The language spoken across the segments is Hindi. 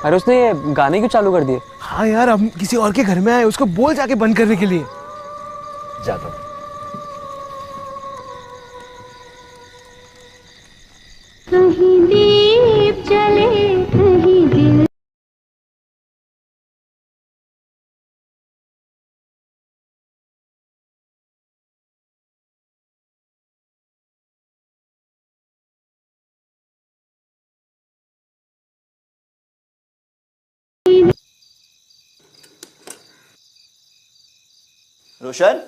अरे उसने ये गाने क्यों चालू कर दिए? हाँ यार, हम किसी और के घर में आए, उसको बोल जाके बंद करने के लिए। जाता हूँ। कहीं दीप जले कहीं दिल। रोशन,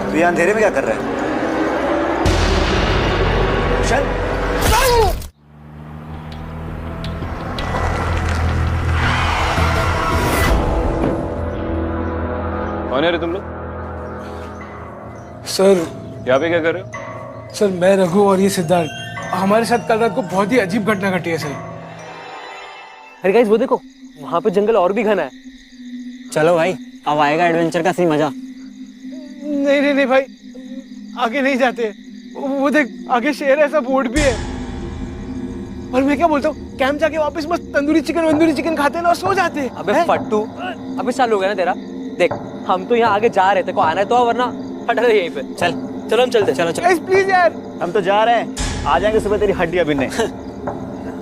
तू यहाँ अंधेरे में क्या कर रहा है? रोशन, कौन है रे तुम लोग? सर, यहाँ पे क्या कर रहे हो? सर मैं रघु और ये सिद्धार्थ, हमारे साथ कल रात को बहुत ही अजीब घटना घटी है सर। अरे गाइस वो देखो, वहां पे जंगल और भी घना है। चलो भाई, अब आएगा एडवेंचर का असली मजा। नहीं नहीं नहीं भाई, आगे नहीं जाते। वो देख, आगे शेर ऐसा बोर्ड भी है। और मैं क्या बोलता हूँ, कैंप जाके वापस मस्त तंदूरी चिकन खाते हैं ना और सो जाते हैं। अबे फट्टू, अबे चालू हो गया ना तेरा। देख, हम तो यहाँ आगे जा रहे थे, को आना है तो, वरना हट रहे यहीं पे। चलो हम चलते। चलो गाइस प्लीज यार, हम तो जा रहे हैं, आ जाएंगे सुबह तेरी हड्डियां बिनने।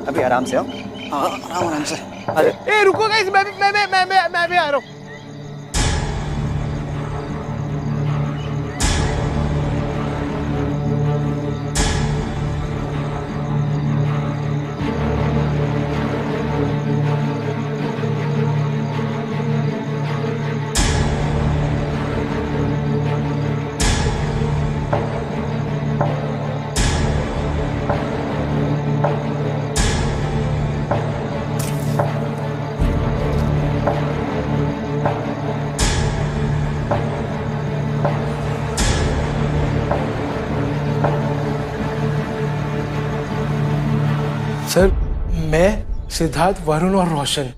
अभी आराम से आओ। आराम से। ए रुको गाइस, मैं भी आ रहा हूँ। सर, मैं, सिद्धार्थ, वरुण और रोशन,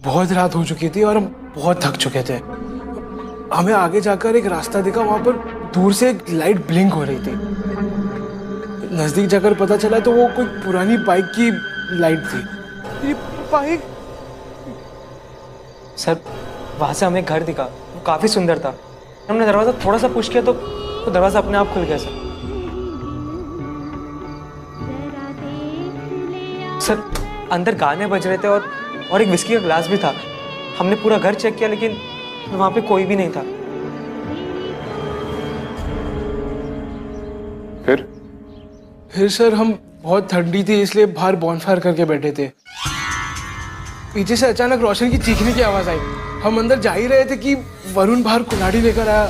बहुत रात हो चुकी थी और हम बहुत थक चुके थे। हमें आगे जाकर एक रास्ता दिखा, वहां पर दूर से एक लाइट ब्लिंक हो रही थी। नजदीक जाकर पता चला तो वो कोई पुरानी बाइक की लाइट थी। ये बाइक? सर, वहाँ से हमें घर दिखा, वो काफ़ी सुंदर था। हमने दरवाज़ा थोड़ा सा पुश किया तो दरवाज़ा अपने आप खुल गया सर। अंदर गाने बज रहे थे और एक विस्की का ग्लास भी था। हमने पूरा घर चेक किया लेकिन वहाँ पे कोई भी नहीं था। फिर सर, हम बहुत ठंडी थी इसलिए बाहर बॉनफायर करके बैठे थे। पीछे से अचानक रोशन की चीखने की आवाज आई। हम अंदर जा ही रहे थे कि वरुण बाहर कुल्हाड़ी लेकर आया।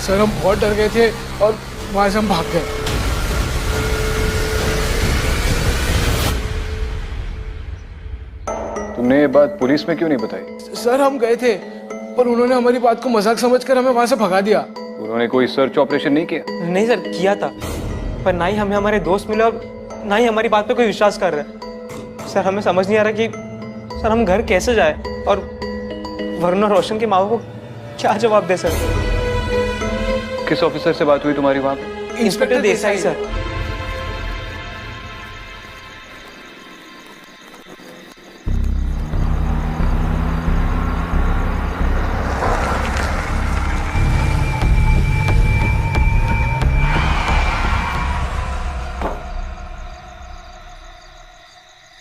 सर, हम बहुत डर गए थे और वहां से हम भाग गए। तुमने ये बात पुलिस में क्यों नहीं बताई? सर, हम गए थे पर उन्होंने हमारी बात को मजाक समझकर हमें वहां से भगा दिया। उन्होंने कोई सर्च ऑपरेशन नहीं किया? नहीं सर, किया था, पर ना ही हमें हमारे दोस्त मिले और ना ही हमारी बात पे कोई विश्वास कर रहा है। सर, हमें समझ नहीं आ रहा कि सर हम घर कैसे जाए और वरुण और रोशन के माँ बाप को क्या जवाब दे सर। किस ऑफिसर से बात हुई तुम्हारी वहाँ पे? Inspector Desai sir.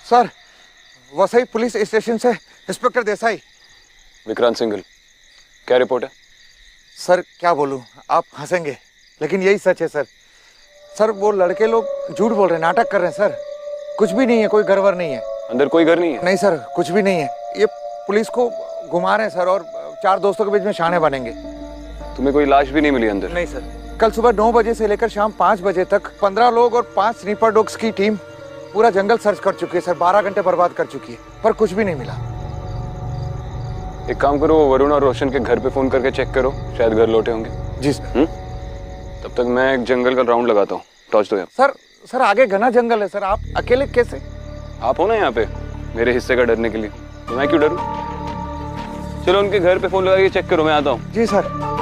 Sir, Vasai police station से इंस्पेक्टर देसाई। विक्रांत सिंघल, क्या रिपोर्ट है? सर, क्या बोलूं, आप हंसेंगे लेकिन यही सच है सर। सर, वो लड़के लोग झूठ बोल रहे हैं, नाटक कर रहे हैं सर। कुछ भी नहीं है, कोई घर-वर नहीं है। अंदर कोई घर नहीं है? नहीं सर, कुछ भी नहीं है। ये पुलिस को घुमा रहे हैं सर और 4 दोस्तों के बीच में शाने बनेंगे। तुम्हें कोई लाश भी नहीं मिली अंदर? नहीं सर। कल सुबह 9 बजे से लेकर शाम 5 बजे तक 15 लोग और 5 स्नीपर डॉग्स की टीम पूरा जंगल सर्च कर चुकी है सर। 12 घंटे बर्बाद कर चुकी है पर कुछ भी नहीं मिला। एक काम करो, वरुण और रोशन के घर पे फोन करके चेक करो, शायद घर लौटे होंगे। जी सर। तब तक मैं एक जंगल का राउंड लगाता हूँ। टॉर्च दो यहाँ। सर आगे घना जंगल है सर, आप अकेले कैसे? आप हो ना यहाँ पे मेरे हिस्से का डरने के लिए, तो मैं क्यों डरूं? चलो उनके घर पे फोन लगा के चेक करो, मैं आता हूँ। जी सर।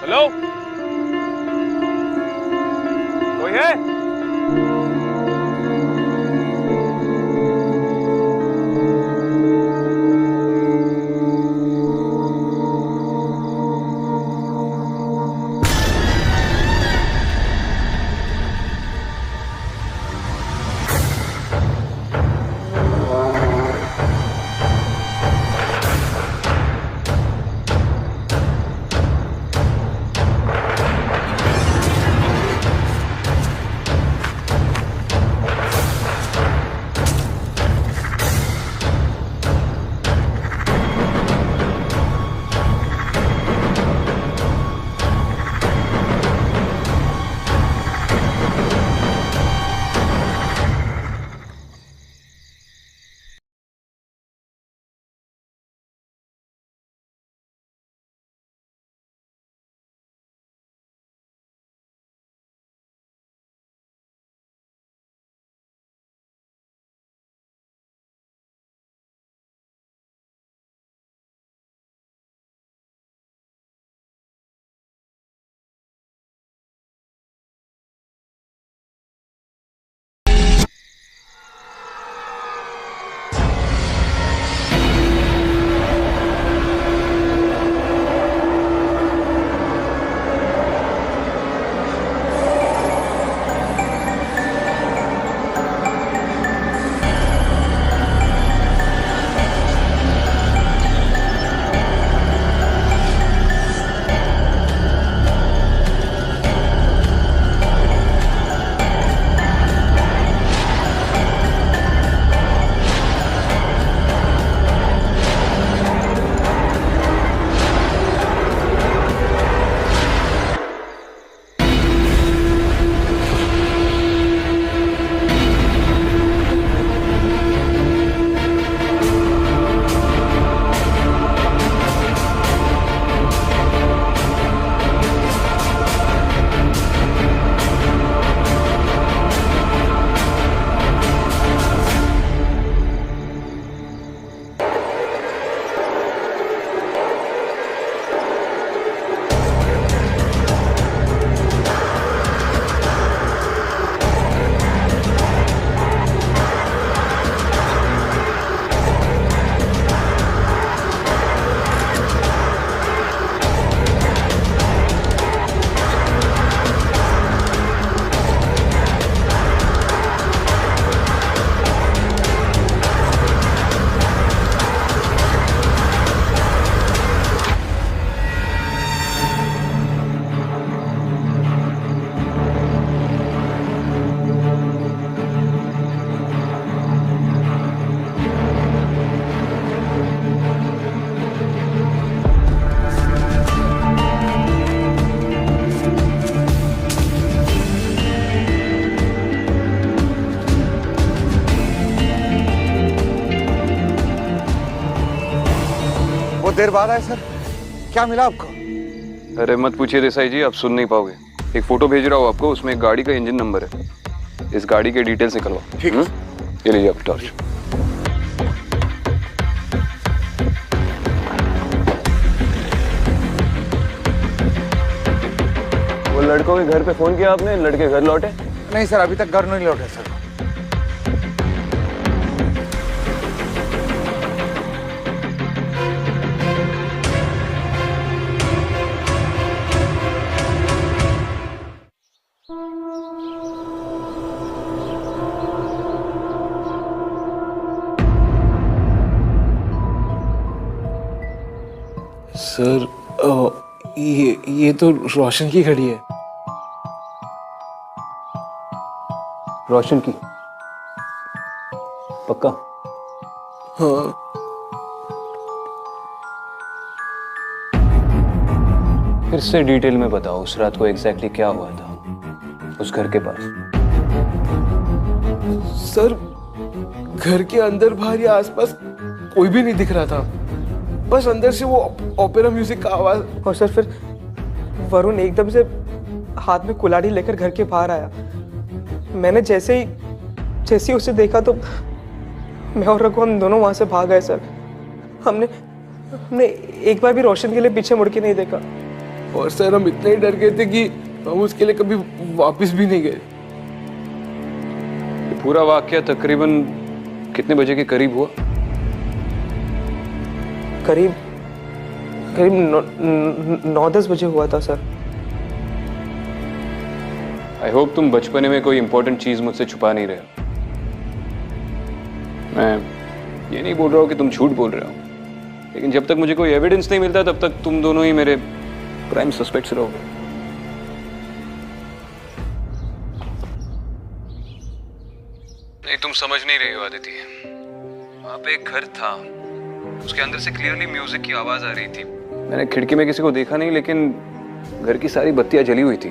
हेलो, कोई है? देर बाद आए सर, क्या मिला आपको? अरे मत पूछिए देसाई जी, आप सुन नहीं पाओगे। एक फोटो भेज रहा हूँ आपको, उसमें एक गाड़ी का इंजन नंबर है। इस गाड़ी के डिटेल्स निकलवाओ। ठीक है। ये लीजिए आप टॉर्च। वो लड़कों के घर पे फोन किया आपने? लड़के घर लौटे? नहीं सर, अभी तक घर नहीं लौटे सर। सर ये तो रोशन की घड़ी है। रोशन की? पक्का? हाँ। फिर से डिटेल में बताओ, उस रात को एग्जैक्टली क्या हुआ था उस घर के पास? सर घर के अंदर बाहर या आसपास कोई भी नहीं दिख रहा था, बस अंदर से वो ओपेरा म्यूजिक का आवाज। और सर फिर वरुण एकदम से हाथ में कुल्हाड़ी लेकर घर के बाहर आया। मैंने जैसे ही उसे देखा तो मैं और रघु हम दोनों वहां से भाग गए सर। हमने एक बार भी रोशन के लिए पीछे मुड़ के नहीं देखा। और सर हम इतने ही डर गए थे कि हम उसके लिए कभी वापस भी नहीं गए। ये पूरा वाकया तकरीबन कितने बजे के करीब हुआ? करीब 9-10 बजे हुआ था सर। आई होप तुम बचपने में कोई इंपॉर्टेंट चीज मुझसे छुपा नहीं रहे हो। मैं ये नहीं बोल रहा हूँ कि तुम झूठ बोल रहे हो, लेकिन जब तक मुझे कोई एविडेंस नहीं मिलता तब तक तुम दोनों ही मेरे प्राइम सस्पेक्ट्स रहोगे। नहीं, तुम समझ नहीं रही हो आदिति। वहां पे एक घर था, उसके अंदर से क्लियरली म्यूजिक की आवाज आ रही थी। मैंने खिड़की में किसी को देखा नहीं, लेकिन घर की सारी बत्तियां जली हुई थी।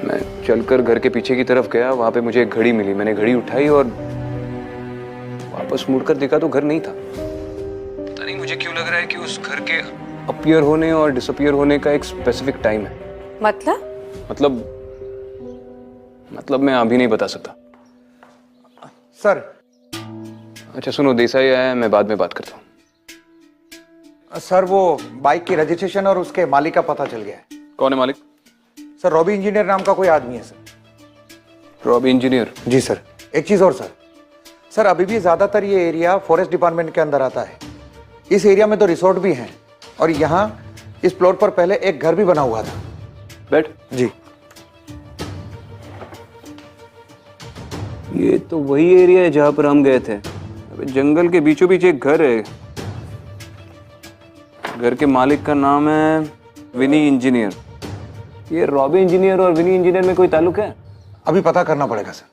मैं चलकर घर के पीछे की तरफ गया, वहां पे मुझे एक घड़ी मिली। मैंने घड़ी उठाई और वापस मुड़कर देखा तो घर नहीं था। पता नहीं मुझे क्यों लग रहा है कि उस घर के अपीयर होने और डिसअपीयर होने का एक स्पेसिफिक टाइम है। मतलब मैं अभी नहीं बता सकता। सर अच्छा सुनो, देसाई आया है, मैं बाद में बात करता हूँ। सर वो बाइक की रजिस्ट्रेशन और उसके मालिक का पता चल गया है। कौन है मालिक? सर रॉबी इंजीनियर नाम का कोई आदमी है सर। Robbie engineer? जी सर। एक चीज और सर अभी भी ज्यादातर ये एरिया फॉरेस्ट डिपार्टमेंट के अंदर आता है। इस एरिया में तो रिसोर्ट भी हैं और यहाँ इस प्लॉट पर पहले एक घर भी बना हुआ था। बैठ। जी। ये तो वही एरिया है जहां पर हम गए थे। अबे जंगल के बीचों बीच एक घर है। घर के मालिक का नाम है विनी इंजीनियर। ये रॉबी इंजीनियर और विनी इंजीनियर में कोई ताल्लुक है? अभी पता करना पड़ेगा sir.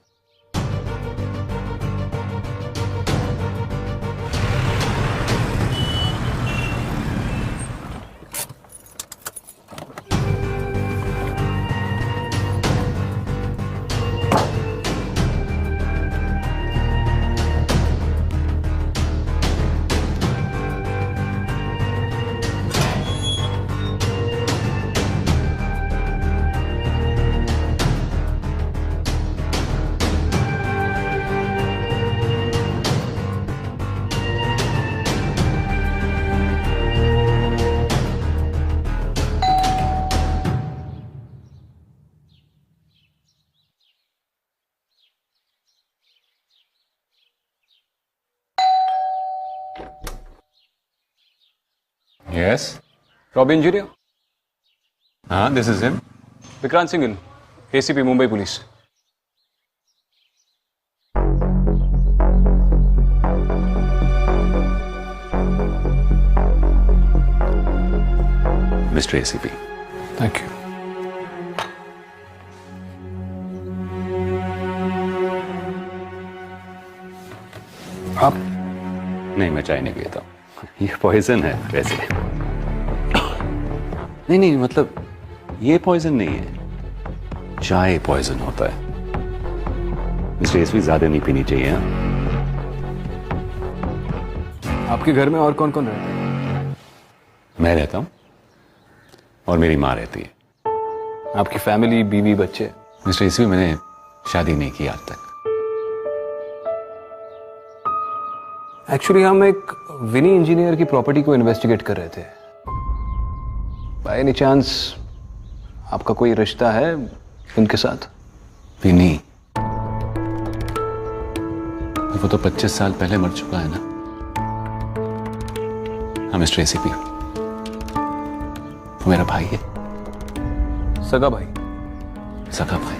Yes. Robbie Engineer? This is him. Vikrant Singh, ACP Mumbai Police. Mr. ACP. Thank you. आप? नहीं, मैं चाय नहीं पीता। ये पॉइजन है वैसे। नहीं मतलब ये पॉइजन नहीं है, चाय पॉइजन होता है। मिस्टर एसपी ज्यादा नहीं पीनी चाहिए। आपके घर में और कौन कौन रहता है? मैं रहता हूं और मेरी माँ रहती है। आपकी फैमिली, बीवी, बच्चे? मिस्टर एसवी, मैंने शादी नहीं की आज तक। एक्चुअली हम एक विनी इंजीनियर की प्रॉपर्टी को इन्वेस्टिगेट कर रहे थे। बाय एनी चांस आपका कोई रिश्ता है उनके साथ? विनी? वो तो 25 साल पहले मर चुका है ना। हाँ मिस्टर एसीपी, वो मेरा भाई है। सगा भाई? सगा भाई।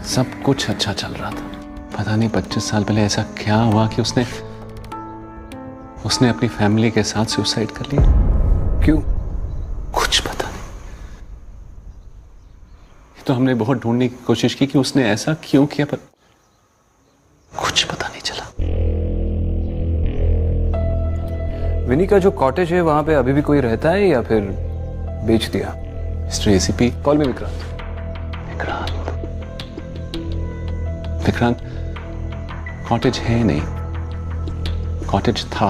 सब कुछ अच्छा चल रहा था, पता नहीं 25 साल पहले ऐसा क्या हुआ कि उसने अपनी फैमिली के साथ सुसाइड कर लिया। क्यों? कुछ पता नहीं। तो हमने बहुत ढूंढने की कोशिश की कि उसने ऐसा क्यों किया, पर कुछ पता नहीं चला। विनी का जो कॉटेज है वहां पे अभी भी कोई रहता है या फिर बेच दिया? मिस्टर एसीपी, कॉल मी विक्रांत। विक्रांत, कॉटेज है नहीं। कॉटेज था,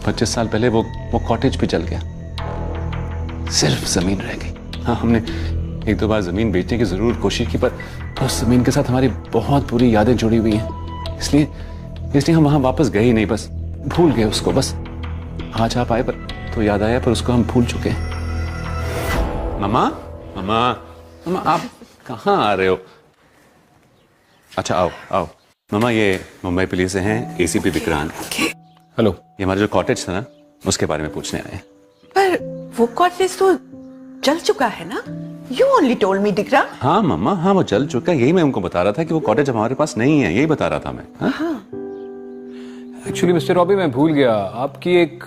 25 साल पहले वो कॉटेज भी जल गया। सिर्फ जमीन रह गई। हाँ, हमने 1-2 बार जमीन बेचने की जरूर कोशिश की, पर उस जमीन के साथ हमारी बहुत बुरी यादें जुड़ी हुई हैं। इसलिए हम वहां वापस गए ही नहीं, बस भूल गए उसको। बस आज आप आए पर तो याद आया, पर उसको हम भूल चुके हैं। मामा, मामा, मामा, आप कहाँ आ रहे हो? अच्छा, आओ। मामा, ये मुंबई पुलिस से हैं, एसीपी विक्रांत। हेलो। ये हमारा जो कॉटेज था ना, उसके बारे में पूछने आए हैं। पर वो कॉटेज तो जल चुका है ना? You only told me, दिक्रा। हाँ मम्मा, हाँ वो जल चुका है। यही मैं उनको बता रहा था कि वो कॉटेज हमारे पास नहीं है, यही बता रहा था मैं। हाँ? एक्चुअली मिस्टर रॉबी, मैं भूल गया, आपकी एक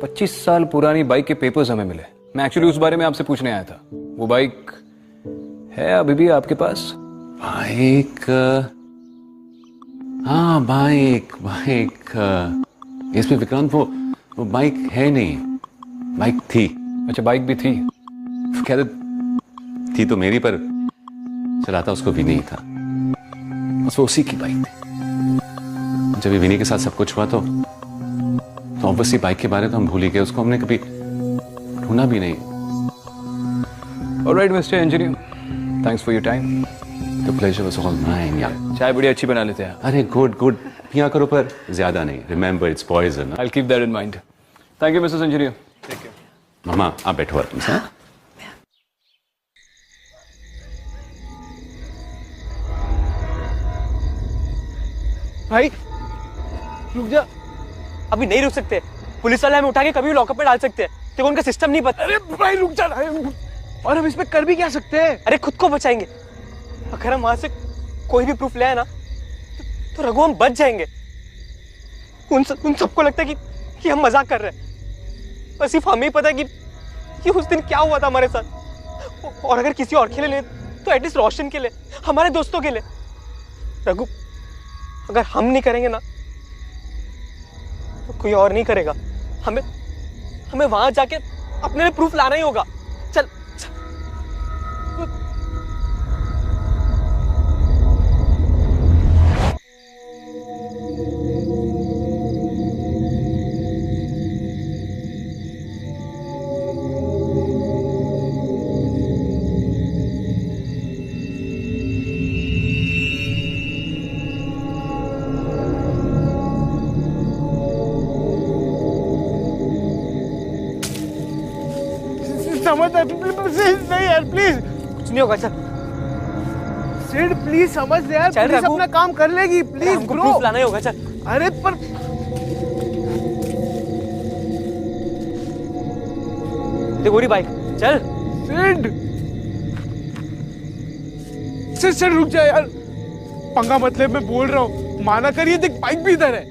25 साल पुरानी बाइक के पेपर्स हमें मिले। मैं एक्चुअली उस बारे में आपसे पूछने आया था। वो बाइक है अभी भी आपके पास? बाइक? हाँ, बाइक। इसमें विक्रांत, वो बाइक है नहीं, बाइक थी। अच्छा, बाइक भी थी? क्या थी तो मेरी, पर चलाता उसको भी नहीं था। बस वो उसी की बाइक थी। जब विनी के साथ सब कुछ हुआ तो ऑब्वियसली बाइक के बारे तो हम भूल ही गए, उसको हमने कभी ढूंढा भी नहीं। Alright mister engineer, thanks for your time. The pleasure was all mine यार। चाय बड़ी अच्छी बना लेते हैं। अरे गुड, पिया करो पर ज्यादा नहीं। Remember, it's poison. I will keep that in mind. Thank you mister engineer. Take care. मामा, आप बैठो आराम से। भाई रुक जा। अभी नहीं रुक सकते, पुलिस वाले हमें उठा के कभी भी लॉकअप में डाल सकते हैं। तेरे को उनका सिस्टम नहीं पता। अरे भाई रुक जा। और हम इसमें कर भी क्या सकते हैं? अरे खुद को बचाएंगे। अगर हम वहां से कोई भी प्रूफ ले आए ना तो रघु हम बच जाएंगे। उन सबको लगता है कि हम मजाक कर रहे हैं, पर सिर्फ हमें ही पता है कि उस दिन क्या हुआ था हमारे साथ। और अगर किसी और के लिए तो एटलीस्ट रोशन के लिए, हमारे दोस्तों के लिए। रघु, अगर हम नहीं करेंगे ना तो कोई और नहीं करेगा। हमें वहां जाके अपने लिए प्रूफ लाना ही होगा। चल। समझ नहीं यार, प्लीज। कुछ नहीं होगा। चल सिड, प्लीज समझ ले यार। चल पुलिस रघु, अपना काम कर लेगी। प्लीज हमको ब्रो, प्रूफ लाना ही होगा। चल। अरे पर गोरी बाइक। चल सिड रुक जा यार। पंगा मतलब मैं बोल रहा हूँ, माना करिए। देख बाइक भी इधर है।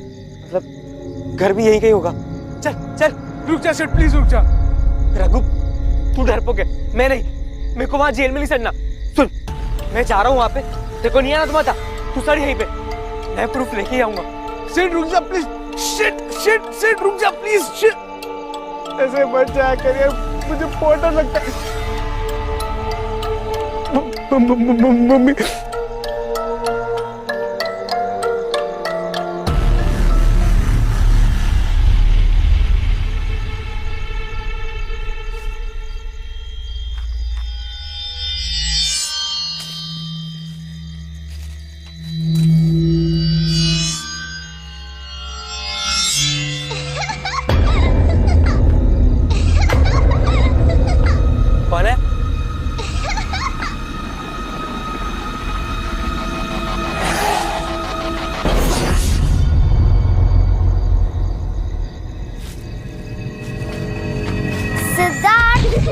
मतलब घर भी यही कहीं होगा। चल चल। रुक जा सिड, प्लीज रुक जा। रघु, तू डरपोक है, मैं नहीं। मेरे को वहां जेल में नहीं सड़ना। सुन, मैं जा रहा हूँ वहां पे। देखो नहीं आना तुम्हारा, तू सड़ यहीं पे। मैं प्रूफ लेके ही आऊंगा। सिड रुक जा प्लीज। सिड रुक जा प्लीज। ऐसे मत जाया कर यार, मुझे बहुत डर लगता है। मम्मी सिद्धार्थ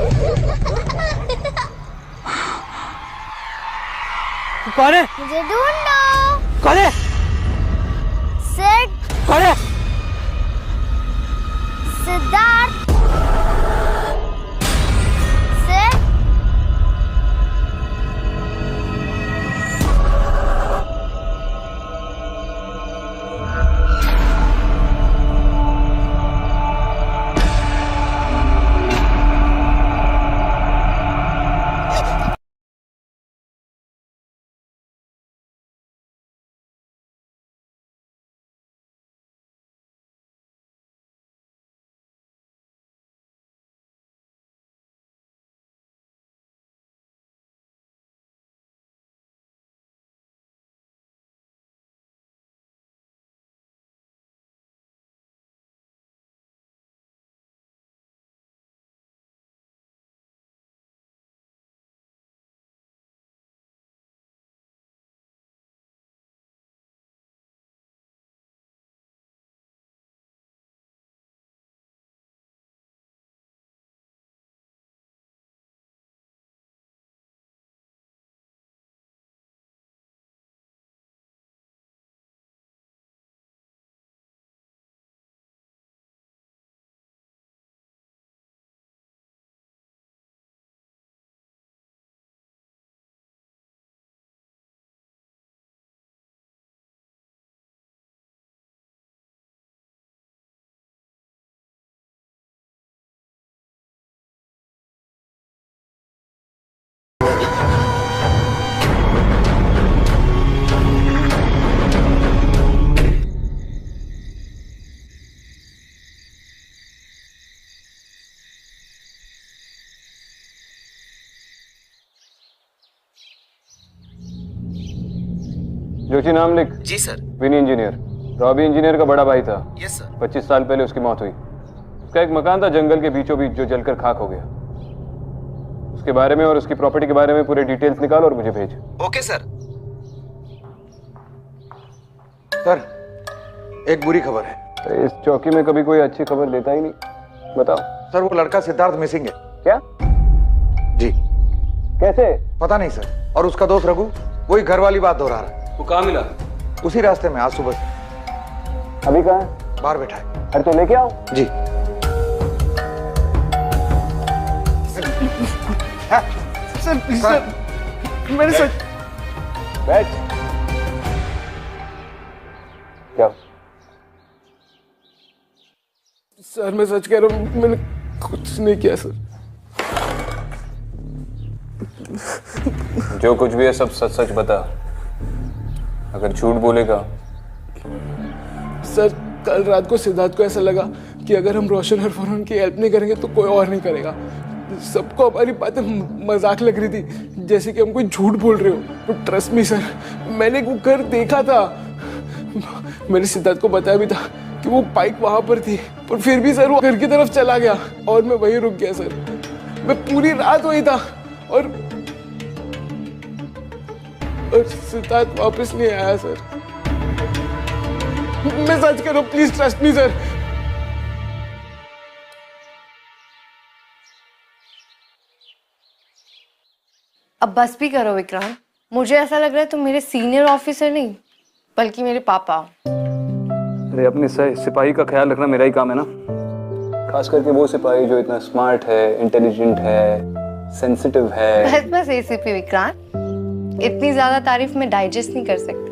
कौन है? मुझे ढूंढो। कौन है? सिड कौन है? सिद्धार्थ सिड जोशी नाम लिख। जी सर। विनी इंजीनियर, रॉबी इंजीनियर का बड़ा भाई था। Yes sir. 25 साल पहले उसकी मौत हुई। उसका एक मकान था जंगल के बीचों बीच जो जलकर खाक हो गया। उसके बारे में और उसकी प्रॉपर्टी के बारे में पूरे डिटेल्स निकाल और मुझे भेज। Okay sir. सर, एक बुरी खबर है। इस चौकी में कभी कोई अच्छी खबर देता ही नहीं। बताओ। सर, वो लड़का सिद्धार्थ मिसिंग है। क्या? जी। कैसे? पता नहीं सर। और उसका दोस्त रघु वही घर वाली बात दोहरा रहा है। वो कहाँ मिला? उसी रास्ते में आज सुबह से। अभी कहाँ है? बाहर बैठा है। अरे तो लेके आओ। जी। सर प्लीज सर, मैंने सच। बैठ। क्या? सर मैं सच कह रहा हूँ, मैंने कुछ नहीं किया सर। जो कुछ भी है सब सच सच बता। अगर झूठ बोलेगा। सर कल रात को सिद्धार्थ को ऐसा लगा कि अगर हम रोशन और वरुण की हेल्प नहीं करेंगे तो कोई और नहीं करेगा। सबको हमारी बातें मजाक लग रही थी, जैसे कि हम कोई झूठ बोल रहे हो। ट्रस्ट मी सर, मैंने वो घर देखा था। मैंने सिद्धार्थ को बताया भी था कि वो बाइक वहां पर थी, पर फिर भी सर वो घर की तरफ चला गया और मैं वहीं रुक गया सर। मैं पूरी रात वही था और सिद्धार्थ वापस नहीं आया सर। मैं सच कर रहा हूं, प्लीज ट्रस्ट मी सर। अब बस भी करो विक्रांत, मुझे ऐसा लग रहा है तुम मेरे सीनियर ऑफिसर नहीं बल्कि मेरे पापा हो। अरे अपने सिपाही का ख्याल रखना मेरा ही काम है ना, खास करके वो सिपाही जो इतना स्मार्ट है, इंटेलिजेंट है, सेंसिटिव है। बस एसीपी विक्रांत, इतनी ज्यादा तारीफ मैं डाइजेस्ट नहीं कर सकती।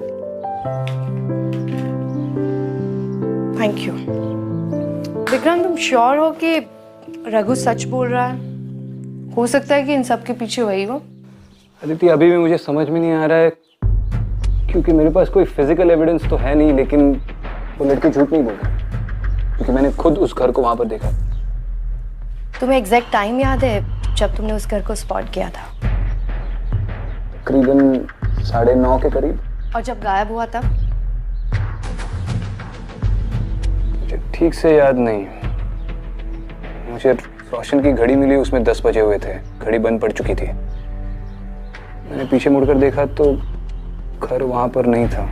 Thank you. विक्रांत तुम श्योर हो कि रघु सच बोल रहा है? हो सकता है कि इन सब के पीछे वही हो। अदिति अभी भी मुझे समझ में नहीं आ रहा है, क्योंकि मेरे पास कोई फिजिकल एविडेंस तो है नहीं, लेकिन वो लड़की झूठ नहीं बोल रही, क्योंकि मैंने खुद उस घर को वहां पर देखा। तुम्हें एग्जैक्ट टाइम याद है जब तुमने उस घर को स्पॉट किया था? तकरीबन 9:30 के करीब। और जब गायब हुआ तब? मुझे ठीक से याद नहीं। मुझे रोशन की घड़ी मिली, उसमें 10 बजे हुए थे, घड़ी बंद पड़ चुकी थी। मैंने पीछे मुड़कर देखा तो घर वहां पर नहीं था।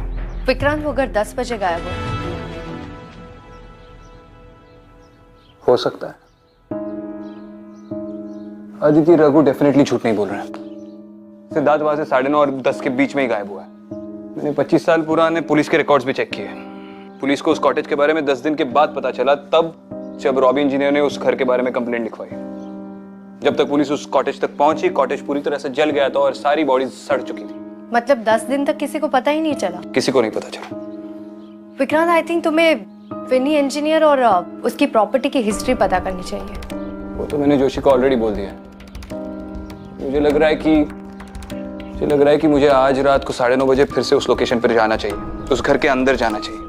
विक्रांत वो घर 10 बजे गायब हुआ। हो सकता है, अदिति, रघु डेफिनेटली झूठ नहीं बोल रहा है। सिद्धार्थ वहां से 9:30 और 10 के बीच में ही गायब हुआ है। मैंने 25 साल पुराने पुलिस के रिकॉर्ड्स भी चेक किए। पुलिस को उस कॉटेज के बारे में 10 दिन के बाद पता चला, तब जब रॉबी इंजीनियर ने उस घर के बारे में कंप्लेंट लिखवाई। जब तक पुलिस उस कॉटेज तक पहुंची, कॉटेज पूरी तरह से जल गया था और सारी बॉडीज सड़ चुकी थी। मतलब 10 दिन तक किसी को पता ही नहीं चला? किसी को नहीं पता चला। विक्रांत, आई थिंक तुम्हें विनी इंजीनियर और उसकी प्रॉपर्टी की हिस्ट्री पता करनी चाहिए। वो तो मैंने जोशी को ऑलरेडी बोल दिया। मुझे लग रहा है कि मुझे आज रात को 9:30 बजे फिर से उस लोकेशन पर जाना चाहिए, उस घर के अंदर जाना चाहिए।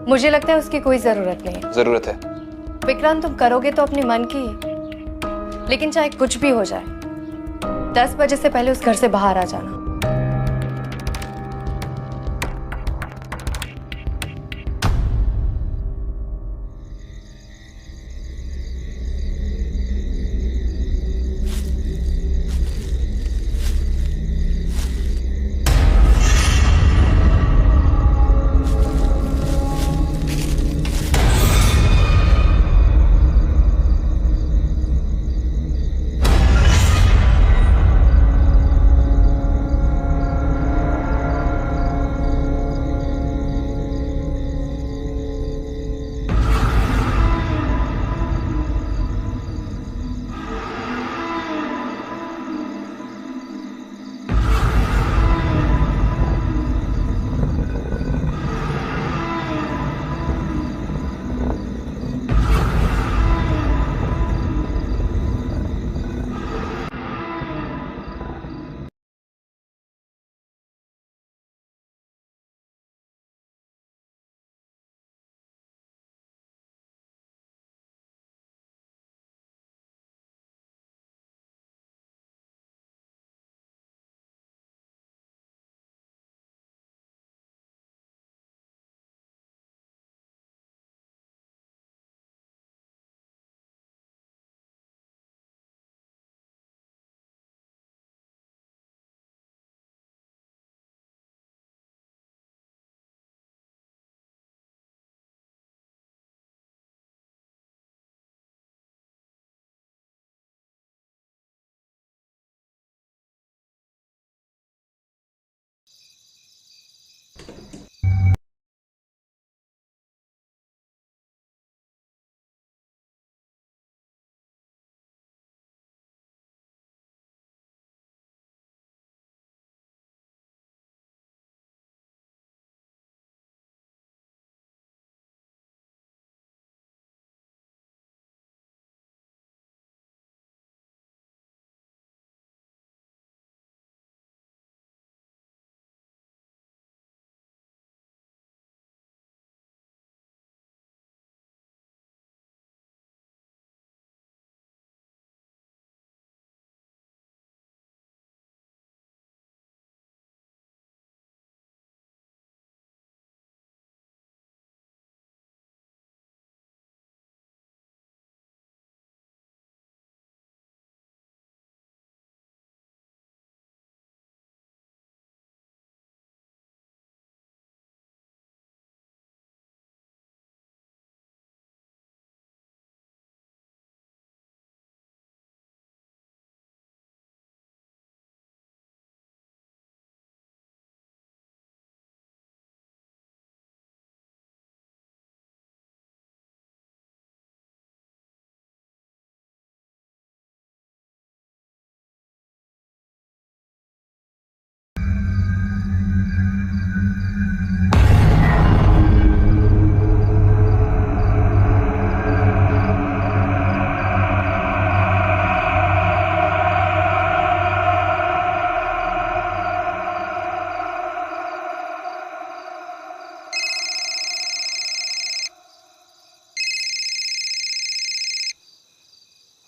मुझे लगता है उसकी कोई जरूरत नहीं है। जरूरत है। विक्रांत, तुम करोगे तो अपने मन की, लेकिन चाहे कुछ भी हो जाए 10 बजे से पहले उस घर से बाहर आ जाना।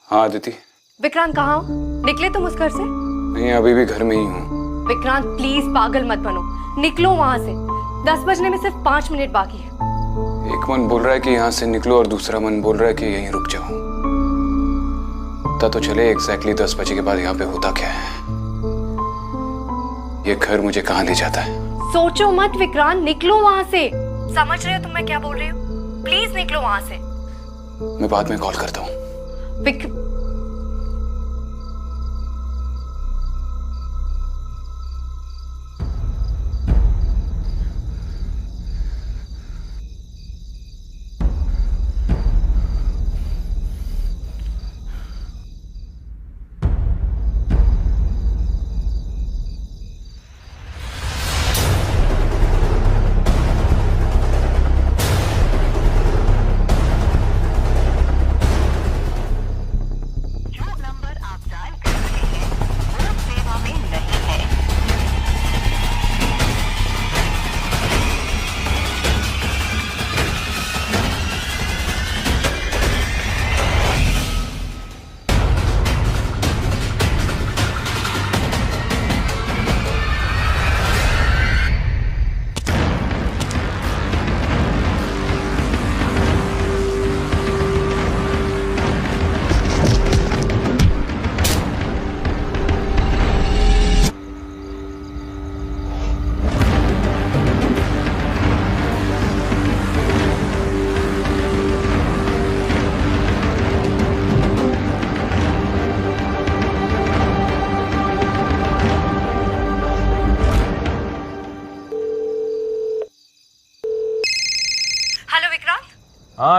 हाँ अदिति। विक्रांत, कहाँ हो? निकले तुम उस घर से? नहीं, अभी भी घर में ही हूँ। विक्रांत प्लीज पागल मत बनो, निकलो वहां से। 10 बजने में सिर्फ 5 मिनट बाकी है। एक मन बोल रहा है कि यहाँ से निकलो और दूसरा मन बोल रहा है कि यहीं रुक जाओ। पता तो चले एग्जैक्टली 10 बजे के बाद यहाँ पे होता क्या है। ये घर मुझे कहाँ ले जाता है। सोचो मत विक्रांत, निकलो वहां से। समझ रहे हो तुम मैं क्या बोल रही हूँ? प्लीज निकलो वहां से। मैं बाद में कॉल करता हूँ।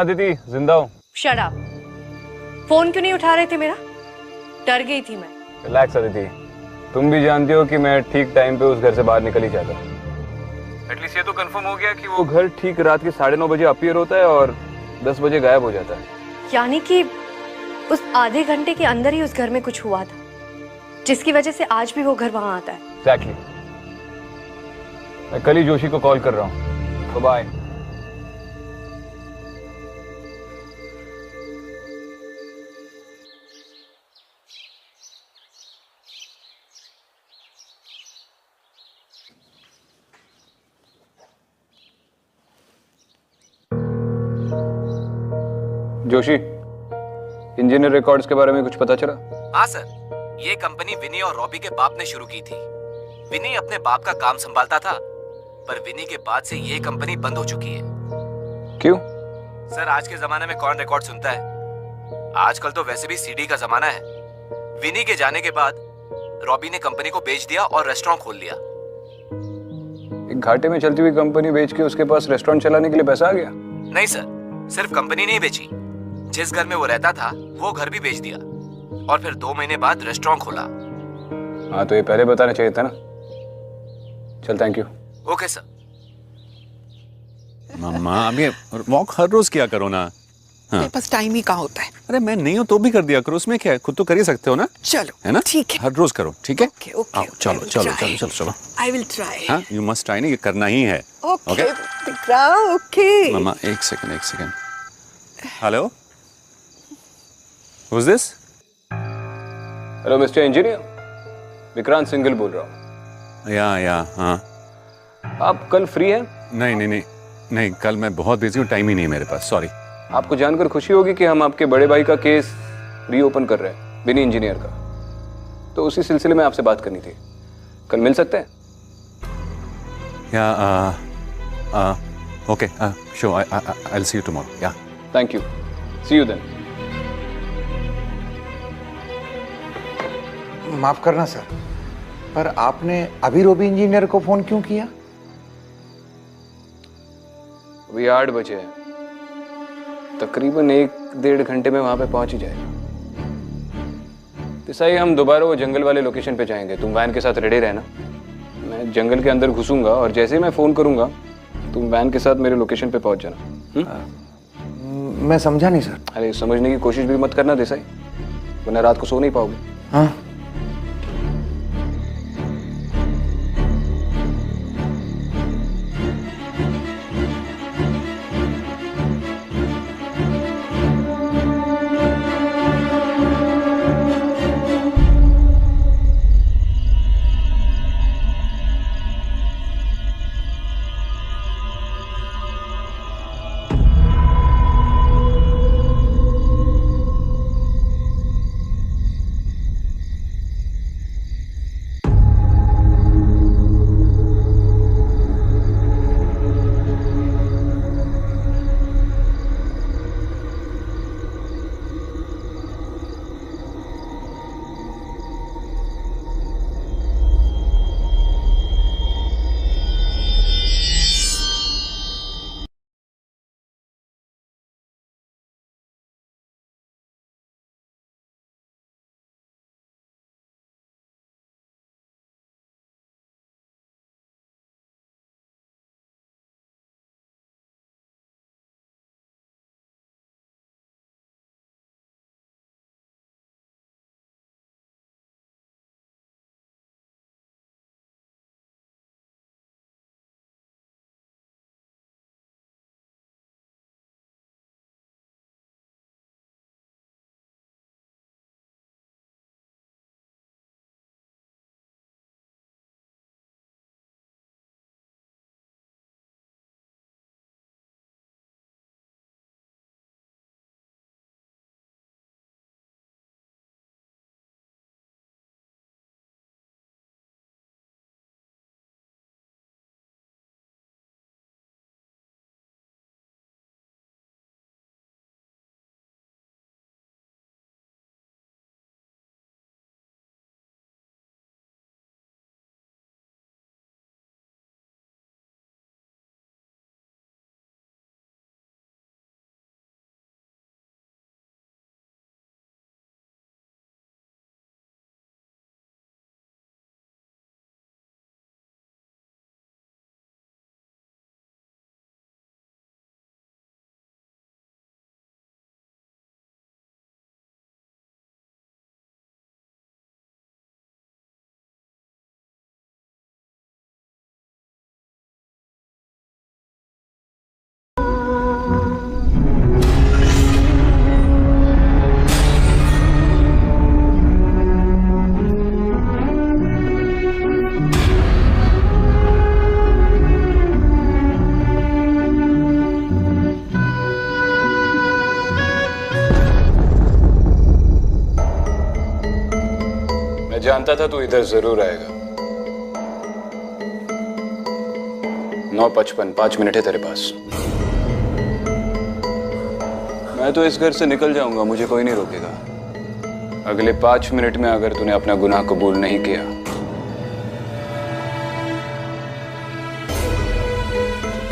आदिति, जिंदा हूँ। Shut up. फोन क्यों नहीं उठा रहे थे मेरा? डर गई थी मैं। रिलैक्स आदिति, तुम भी जानती हो कि मैं ठीक टाइम पे उस घर से बाहर निकल ही जाता हूँ। एटलीस्ट ये तो कंफर्म हो गया कि वो घर ठीक रात के 9:30 बजे अपीयर होता है और 10 बजे गायब हो जाता है। यानी कि उस आधे घंटे के अंदर ही उस घर में कुछ हुआ था, जिसकी वजह से आज भी वो घर वहां आता है। Exactly. मैं कल ही जोशी को कॉल कर रहा हूँ। तो बाय। जोशी, इंजीनियर रिकॉर्ड्स के बारे में कुछ पता चला? हाँ सर, ये कंपनी विनी और रॉबी के बाप ने शुरू की थी। विनी अपने बाप का काम संभालता था, पर विनी के बाद से ये कंपनी बंद हो चुकी है। क्यों? सर, आज के जमाने में कौन रिकॉर्ड सुनता है? आजकल तो वैसे भी सीडी का जमाना है। विनी के जाने के बाद रॉबी ने कंपनी को बेच दिया और रेस्टोरेंट खोल लिया। एक घाटे में चलती हुई कंपनी बेच के उसके पास रेस्टोरेंट चलाने के लिए पैसा आ गया? नहीं सर, सिर्फ कंपनी नहीं बेची, जिस घर में वो रहता था वो घर भी बेच दिया और फिर 2 महीने बाद रेस्टोरेंट खोला। हाँ, तो ये पहले बताना चाहिए था ना। चल, थैंक यू। Okay sir. मम्मा, अब ये वॉक हर रोज किया करो ना। हाँ। मेरे पास टाइम ही कहाँ होता है। अरे मैं नहीं हूँ तो भी कर दिया करो, उसमें क्या है, खुद तो कर ही सकते हो ना। चलो, है ना, ठीक है। हर रोज करो, ठीक है। Okay okay. आओ, चलो चलो चलो चलो चलो। I will try. हाँ, यू मस्ट ट्राई, नहीं ये करना ही है। Okay Vikram, okay. मम्मा, एक second. Hello, Who's this? Hello mister engineer, Vikrant Singhal बोल रहा हूँ। या हाँ। आप कल फ्री हैं? नहीं, कल मैं बहुत बिजी हूँ, टाइम ही नहीं है मेरे पास, सॉरी। आपको जानकर खुशी होगी कि हम आपके बड़े भाई का केस रीओपन कर रहे हैं, विनी इंजीनियर का। तो उसी सिलसिले में आपसे बात करनी थी। कल मिल सकते हैं? Yeah okay, sure, I will see you tomorrow. Yeah thank you, see you then. माफ करना सर, पर आपने अभी रॉबी इंजीनियर को फोन क्यों किया? अभी 8 बजे है, तकरीबन 1-1.5 घंटे में वहां पे पहुंच ही जाएगा। देसाई, हम दोबारा वो जंगल वाले लोकेशन पे जाएंगे। तुम वैन के साथ रेडी रहना। मैं जंगल के अंदर घुसूंगा और जैसे ही मैं फोन करूंगा तुम वैन के साथ मेरे लोकेशन पे पहुंच जाना। मैं समझा नहीं सर। अरे समझने की कोशिश भी मत करना देसाई, वरना रात को सो नहीं पाओगे। हाँ। मैं जानता था तू इधर जरूर आएगा। 9:55, 5 मिनट है तेरे पास। मैं तो इस घर से निकल जाऊंगा, मुझे कोई नहीं रोकेगा। अगले 5 मिनट में अगर तूने अपना गुनाह कबूल नहीं किया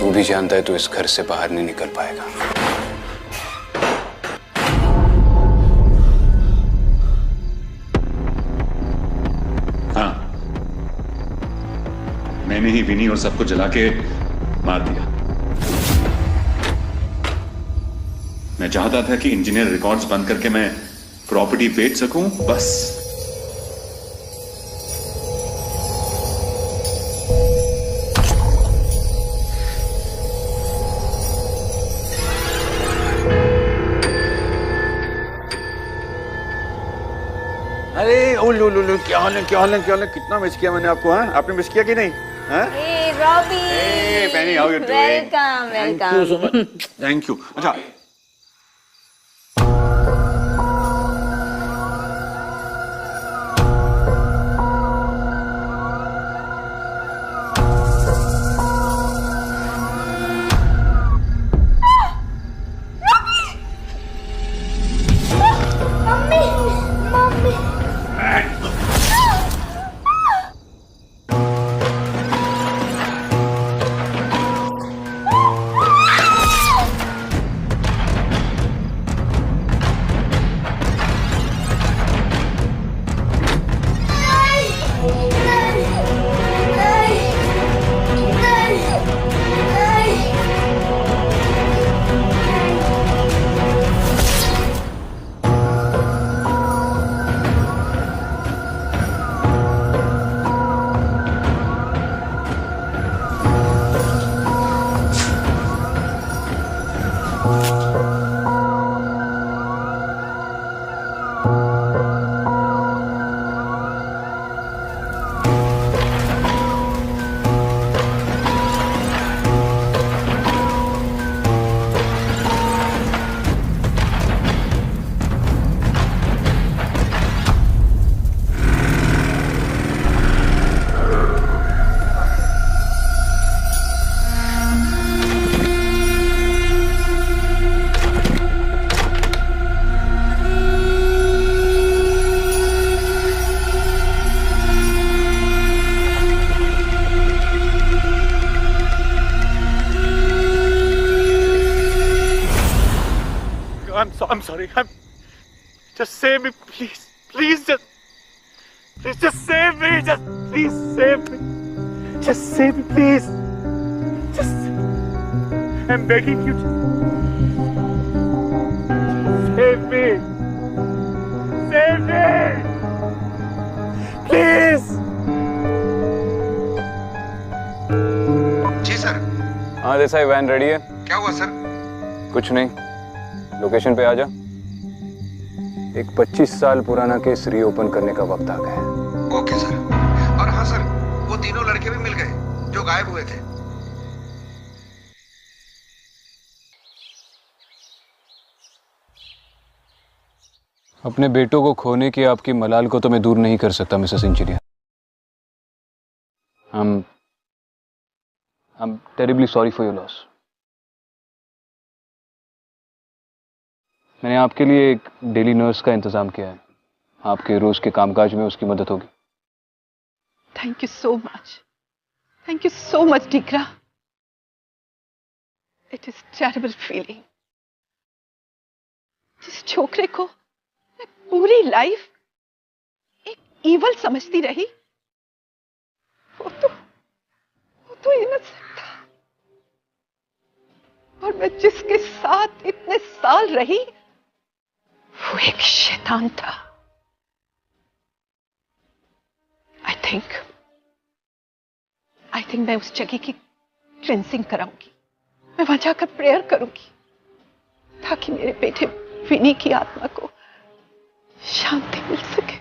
तू भी जानता है तू इस घर से बाहर नहीं निकल पाएगा। हाँ, मैंने ही विनी और सबको जला के मार दिया। मैं चाहता था कि इंजीनियर रिकॉर्ड्स बंद करके मैं प्रॉपर्टी बेच सकूं, बस। अरे ओ लो लो लो, क्या हाल है, क्या हाल है, क्या हाल है? कितना मिस किया मैंने आपको। हाँ, आपने मिस किया कि नहीं? हाँ? Hey, Robbie. Hey, Penny, how you doing? Welcome, welcome. Thank you so much. Thank you. अच्छा, Mommy, mommy. I'm sorry. Just save me, please. Please, just save me. Just please save me. Just save me, please. Just, I'm begging you. Just save me. Save me. Please. जी सर। हाँ देसाई, वैन रेडी है? क्या हुआ सर? कुछ नहीं, लोकेशन पे आ जा। एक 25 साल पुराना केस रीओपन करने का वक्त आ गया है। Okay sir. और हाँ सर, वो तीनों लड़के भी मिल गए जो गायब हुए थे। अपने बेटों को खोने की आपकी मलाल को तो मैं दूर नहीं कर सकता Mrs engineer. I'm terribly sorry for your loss. मैंने आपके लिए एक डेली नर्स का इंतजाम किया है। आपके रोज के कामकाज में उसकी मदद होगी। Thank you so much, thank you so much डिकरा। It is terrible feeling. जिस छोकरे को मैं पूरी लाइफ एक ईवल समझती रही, वो तो इनोसेंट था। और मैं जिसके साथ इतने साल रही, वो एक शैतान था। आई थिंक मैं उस जगह की क्लेंसिंग कराऊंगी। मैं वहां जाकर प्रेयर करूंगी ताकि मेरे बेटे विनी की आत्मा को शांति मिल सके।